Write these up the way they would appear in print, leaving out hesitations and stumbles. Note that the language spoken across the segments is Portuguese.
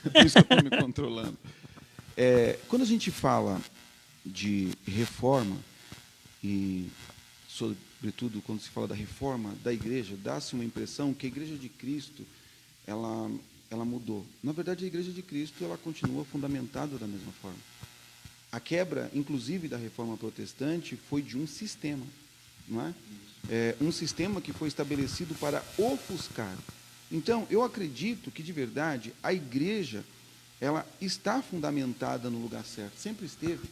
Por isso que eu estou me controlando. Quando a gente fala de reforma, e sobretudo quando se fala da reforma da igreja, dá-se uma impressão que a igreja de Cristo, ela mudou. Na verdade, a igreja de Cristo, ela continua fundamentada da mesma forma. A quebra, inclusive, da reforma protestante foi de um sistema, não é? Um sistema que foi estabelecido para ofuscar. Então, eu acredito que, de verdade, a igreja, ela está fundamentada no lugar certo, sempre esteve.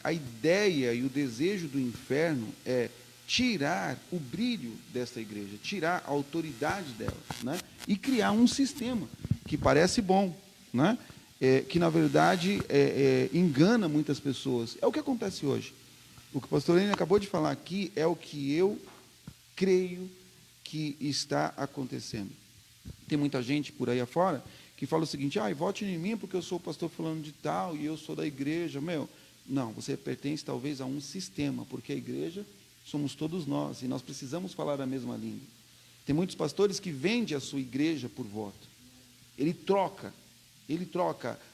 A ideia e o desejo do inferno é tirar o brilho dessa igreja, tirar a autoridade dela, né? E criar um sistema que parece bom, né? Que, na verdade, engana muitas pessoas. É o que acontece hoje. O que o pastor Enio acabou de falar aqui é o que eu creio que está acontecendo. Tem muita gente por aí afora que fala o seguinte: vote em mim porque eu sou o pastor fulano de tal e eu sou da igreja. Não, você pertence talvez a um sistema, porque a igreja somos todos nós e nós precisamos falar a mesma língua. Tem muitos pastores que vendem a sua igreja por voto. Ele troca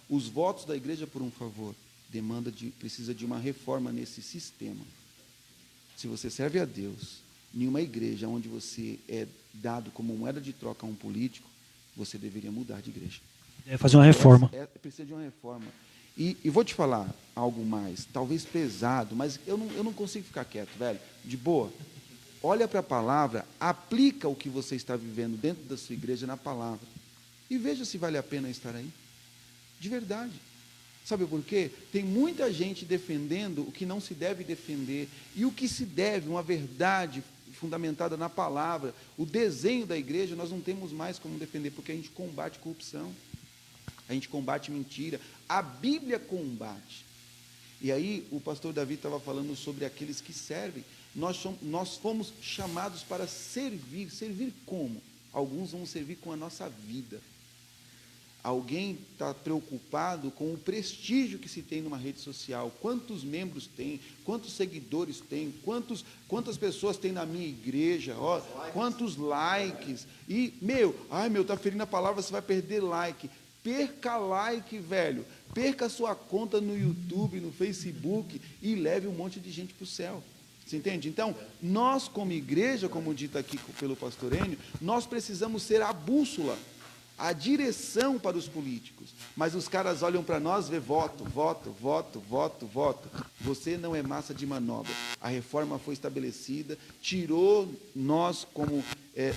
os votos da igreja por um favor. Precisa de uma reforma nesse sistema. Se você serve a Deus, em uma igreja onde você é dado como moeda de troca a um político, você deveria mudar de igreja. Fazer uma reforma. Precisa de uma reforma. E vou te falar algo mais, talvez pesado, mas eu não consigo ficar quieto, velho. De boa. Olha para a palavra, aplica o que você está vivendo dentro da sua igreja na palavra. E veja se vale a pena estar aí. De verdade. Sabe por quê? Tem muita gente defendendo o que não se deve defender. E o que se deve, uma verdade fundamentada na palavra, o desenho da igreja, nós não temos mais como defender, porque a gente combate corrupção, a gente combate mentira, a Bíblia combate. E aí o pastor Davi estava falando sobre aqueles que servem. Nós fomos chamados para servir. Servir como? Alguns vão servir com a nossa vida. Alguém está preocupado com o prestígio que se tem numa rede social, quantos membros tem, quantos seguidores tem, quantas pessoas tem na minha igreja, quantos likes, e, está ferindo a palavra, você vai perder like. Perca like, velho, perca a sua conta no YouTube, no Facebook, e leve um monte de gente para o céu. Você entende? Então, nós como igreja, como dito aqui pelo pastor Enio, nós precisamos ser a bússola, a direção para os políticos, mas os caras olham para nós e vê voto. Você não é massa de manobra. A reforma foi estabelecida, tirou nós como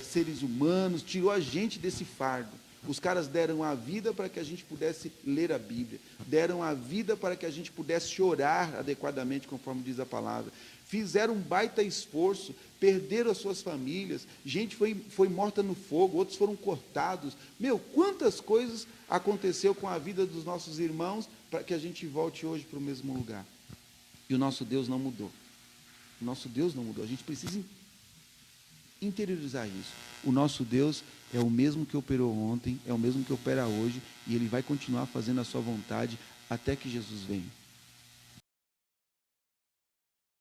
seres humanos, tirou a gente desse fardo. Os caras deram a vida para que a gente pudesse ler a Bíblia, deram a vida para que a gente pudesse orar adequadamente, conforme diz a palavra. Fizeram um baita esforço, perderam as suas famílias, gente foi morta no fogo, outros foram cortados. Quantas coisas aconteceu com a vida dos nossos irmãos para que a gente volte hoje para o mesmo lugar. E o nosso Deus não mudou. O nosso Deus não mudou. A gente precisa interiorizar isso. O nosso Deus é o mesmo que operou ontem, é o mesmo que opera hoje, e Ele vai continuar fazendo a sua vontade até que Jesus venha.